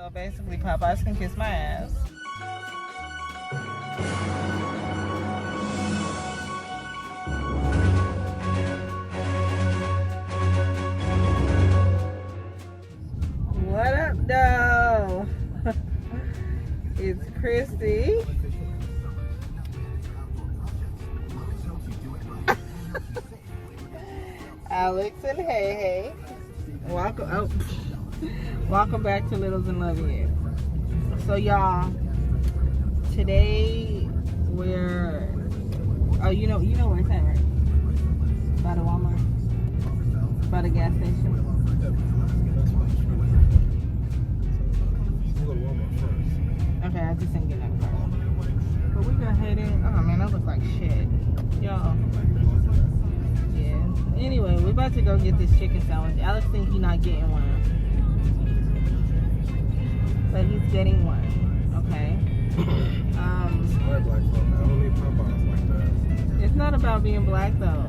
So basically, Popeyes can kiss my ass. What up, though? It's Christy. Alex and Hey. Welcome back to Littles and Loving It. So y'all, today we're you know where it's at, right? By the Walmart, by the gas station. We'll go to Walmart first. Okay, I just didn't get that car. But we gonna head in. Oh man, that looks like shit, y'all. Yeah. Anyway, we about to go get this chicken sandwich. Alex thinks he's not getting one, but he's getting one. Okay. Sorry, black folk. I don't need Popeyes like that. It's not about being black though.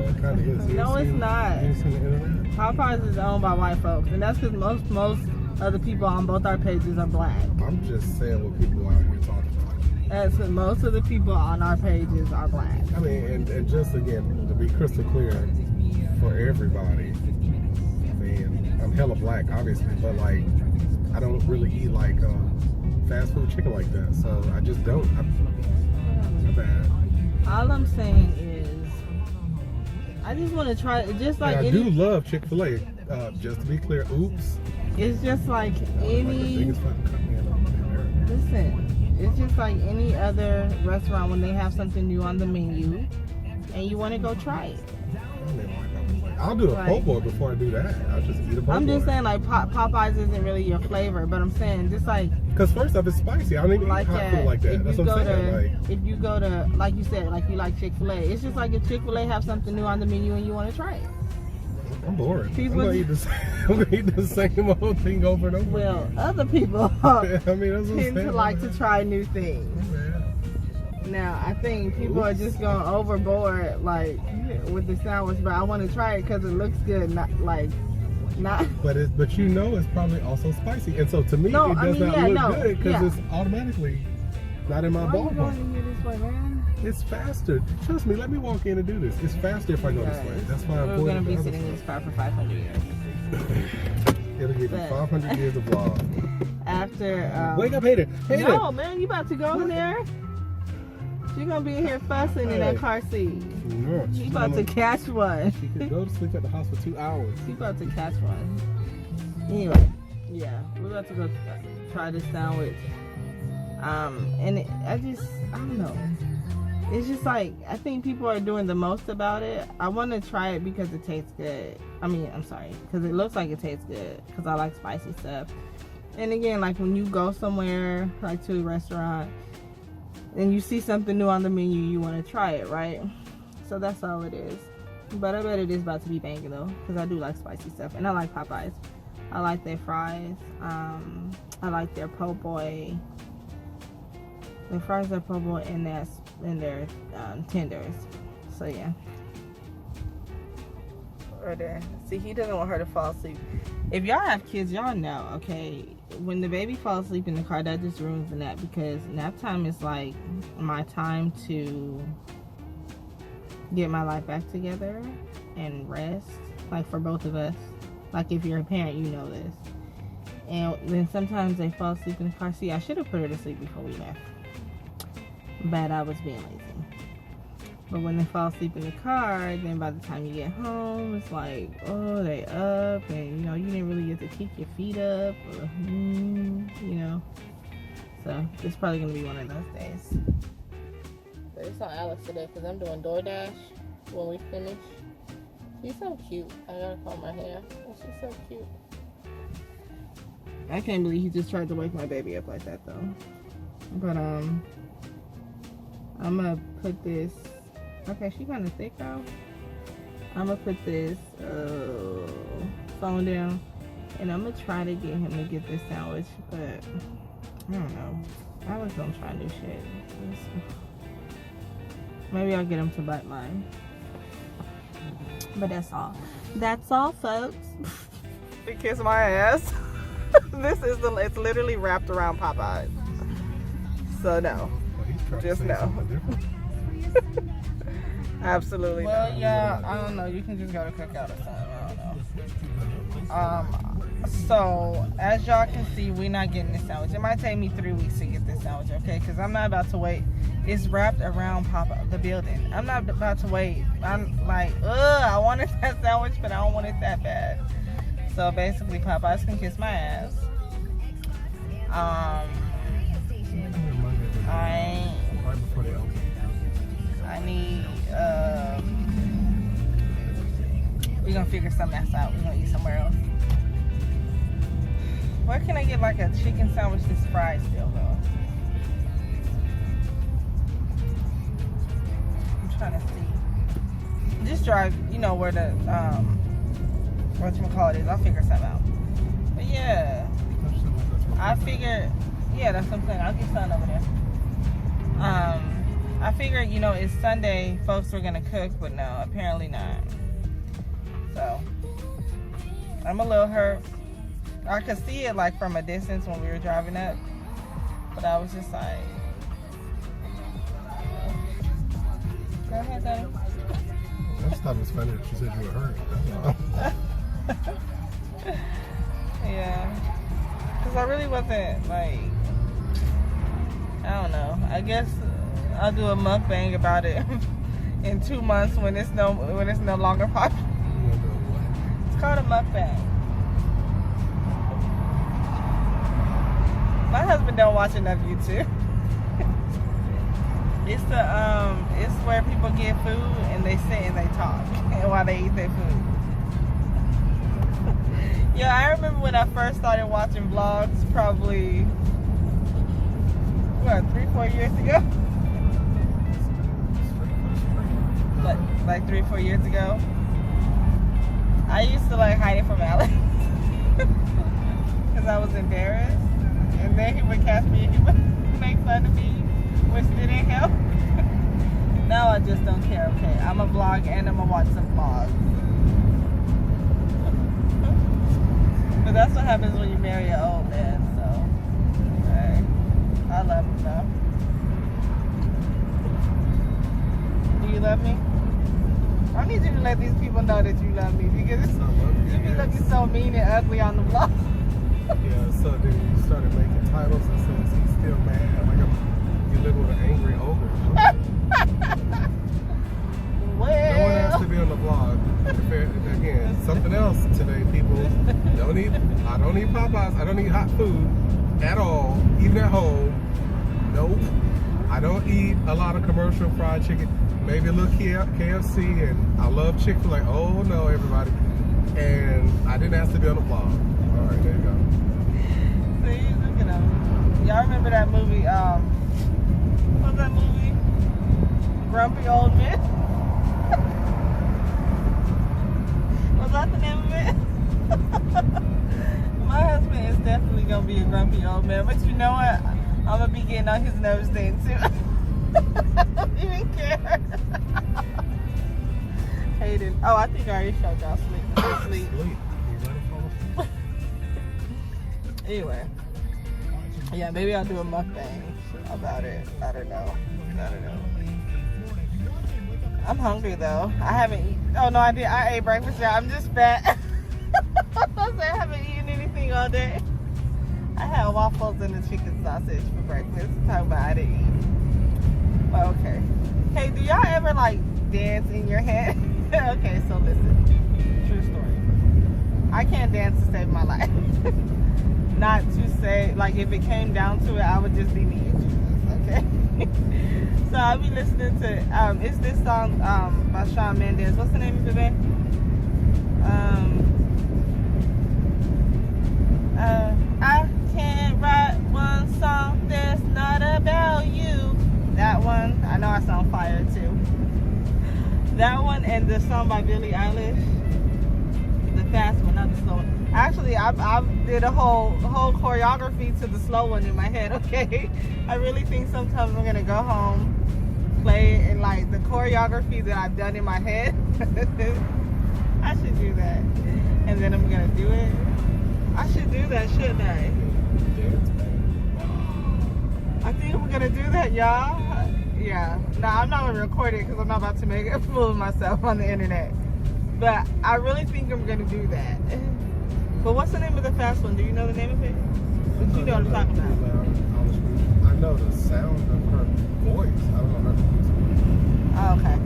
It kind of is. No, it's not. You seen the internet? Popeyes is owned by white folks, and that's because most of the people on both our pages are black. I'm just saying what people out here talking about. That's because most of the people on our pages are black. I mean, and just again, to be crystal clear for everybody, I mean, I'm hella black, obviously, but like, I don't really eat like fast food chicken like that, so I just don't. I'm bad. All I'm saying is, I just want to try, just like I do love Chick-fil-A. Just to be clear, oops. It's just like Like the any, biggest fucking company in America. listen, it's just like any other restaurant when they have something new on the menu and you want to go try it. I'll do a po' boy before I do that. I'll just eat a po' boy. I'm just saying, like, Popeyes isn't really your flavor, but I'm saying, just like, because first off, it's spicy. I don't even eat hot food like that. That's what I'm saying. If you go to, like you said, like you like Chick-fil-A, it's just like if Chick-fil-A have something new on the menu and you want to try it. I'm bored. I'm gonna eat the same old thing over and over. Well, other people I mean, that's what tend to like to try new things. Now, I think people are just going overboard, like, with the sandwich, but I want to try it because it looks good, not. But you know, it's probably also spicy, and so to me, it does not look good because it's automatically not in my ballpark. Why are you going in here this way, man? It's faster. Trust me. Let me walk in and do this. It's faster if I go this way. That's why we're going to be sitting in this car for 500 years. It'll give you 500 years of law. After. Wake up, Hater. No, man, you about to go in there? You're gonna be here fussing in that car seat. No, You about to catch one. She could go to sleep at the house for 2 hours. You about to catch one. Anyway, yeah, we're about to go try this sandwich. And I don't know. It's just like, I think people are doing the most about it. I want to try it because it tastes good. Because it looks like it tastes good. Because I like spicy stuff. And again, like when you go somewhere, like to a restaurant, and you see something new on the menu, you want to try it, right? So that's all it is. But I bet it is about to be banging though, because I do like spicy stuff, and I like Popeyes. I like their fries. I like their po' boy. Their fries are po' boy, and their tenders. So yeah. Right there. See, he doesn't want her to fall asleep. If y'all have kids, y'all know, okay? When the baby falls asleep in the car, that just ruins the nap, because nap time is like my time to get my life back together and rest, like for both of us. Like if you're a parent, you know this. And then sometimes they fall asleep in the car. See, I should have put her to sleep before we left, but I was being lazy. But when they fall asleep in the car, then by the time you get home, it's like, oh, they up, and you didn't really get to kick your feet up, or, So it's probably gonna be one of those days. But it's on Alex today because I'm doing DoorDash when we finish. She's so cute. I gotta comb my hair. Oh, she's so cute. I can't believe he just tried to wake my baby up like that though. But I'm gonna put this. Okay, she kind of thick though. I'm gonna put this phone down, and I'm gonna try to get him to get this sandwich, but I don't know. I was gonna try new shit. Maybe I'll get him to bite mine. But that's all. That's all, folks. They kiss my ass. It's literally wrapped around Popeyes. So no, just no. Absolutely. Well, yeah, I don't know. You can just go to Cookout or something. I don't know. So as y'all can see, we're not getting this sandwich. It might take me 3 weeks to get this sandwich, okay? Because I'm not about to wait. It's wrapped around the building. I'm not about to wait. I'm like, I wanted that sandwich, but I don't want it that bad. So basically, Popeyes can kiss my ass. I need, we're gonna figure something else out. We're gonna eat somewhere else. Where can I get like a chicken sandwich that's fried still though? I'm trying to see. Just drive, you know, where the, whatchamacallit is. I'll figure something out. But yeah, I figured, yeah, that's what I'm saying. I'll get something over there. I figured, you know, it's Sunday, folks were gonna cook, but no, apparently not. So, I'm a little hurt. I could see it like from a distance when we were driving up, but I was just like, go ahead, Daddy. I just thought it was funny that you said you were hurt. Yeah, because I really wasn't like, I don't know. I guess I'll do a mukbang about it in 2 months when it's no longer popular. It's called a mukbang. My husband don't watch enough YouTube. It's where people get food and they sit and they talk while they eat their food. Yeah, I remember when I first started watching vlogs, probably what, 3-4 years ago. Like 3-4 years ago. I used to like hide it from Alex because I was embarrassed. And then he would catch me and he would make fun of me, which didn't help. Now I just don't care, okay? I'm a vlog and I'm gonna watch some vlogs. But that's what happens when you marry an old man, so. Okay. I love him though. Do you love me? I need you to let these people know that you love me because you be looking so mean and ugly on the vlog. Yeah, so then you started making titles and says he's still mad. Like you live with an angry ogre. Well, no one has to be on the vlog. Again, something else today, people. I don't eat Popeyes. I don't eat hot food at all, even at home. Nope. I don't eat a lot of commercial fried chicken. Maybe a little KFC, and I love Chick-fil-A. Oh no, everybody. And I didn't ask to be on the vlog. All right, there you go. See, look at them. Y'all remember that movie? What's that movie? Grumpy Old Men. Was that the name of it? My husband is definitely gonna be a grumpy old man, but you know what? I'm gonna be getting on his nerves then too. I don't even care. Hayden. Oh, I think I already showed y'all sleep. Anyway. Yeah, maybe I'll do a mukbang about it. I don't know. I'm hungry though. I haven't eaten. Oh no, I did. I ate breakfast. Yeah, I'm just fat. I haven't eaten anything all day. I had waffles and a chicken sausage for breakfast. Talking about I didn't eat. But okay. Hey, do y'all ever like dance in your head? Okay, so listen. True story. I can't dance to save my life. Not to say, like, if it came down to it, I would just be me and Jesus, okay? So I'll be listening to, it's this song by Shawn Mendes. What's the name of it, babe? I can't write one song that's not about you. That one, I know I sound fire too. That one and the song by Billie Eilish. The fast one, not the slow one. Actually, I did a whole choreography to the slow one in my head, okay? I really think sometimes I'm gonna go home, play it, and like the choreography that I've done in my head, I should do that. And then I'm gonna do it. I should do that, shouldn't I? Dance band. I think we're gonna do that, y'all. Yeah. No, I'm not gonna record it because I'm not about to make a fool of myself on the internet. But I really think I'm gonna do that. But what's the name of the fast one? Do you know the name of it? You know what I'm talking about. I know the sound of her voice. I don't know her voice. Oh, okay.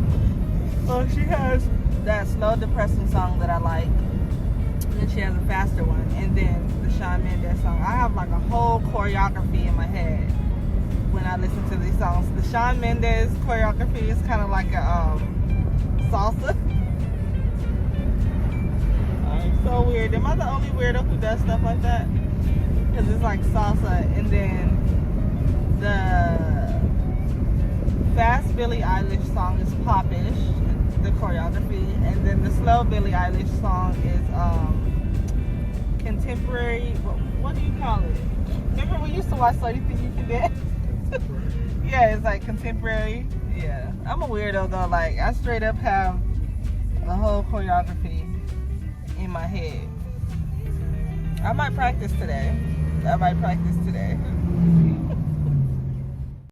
Well, she has that slow, depressing song that I like. And then she has a faster one. And then the Shawn Mendes song. I have like a whole choreography in my head when I listen to these songs. The Shawn Mendes choreography is kind of like a salsa. So weird. Am I the only weirdo who does stuff like that? Because it's like salsa, and then the fast Billie Eilish song is popish, the choreography, and then the slow Billie Eilish song is contemporary. What do you call it? Remember we used to watch So You Think You Can Dance? Yeah, it's like contemporary. Yeah, I'm a weirdo though. Like I straight up have a whole choreography in my head. I might practice today.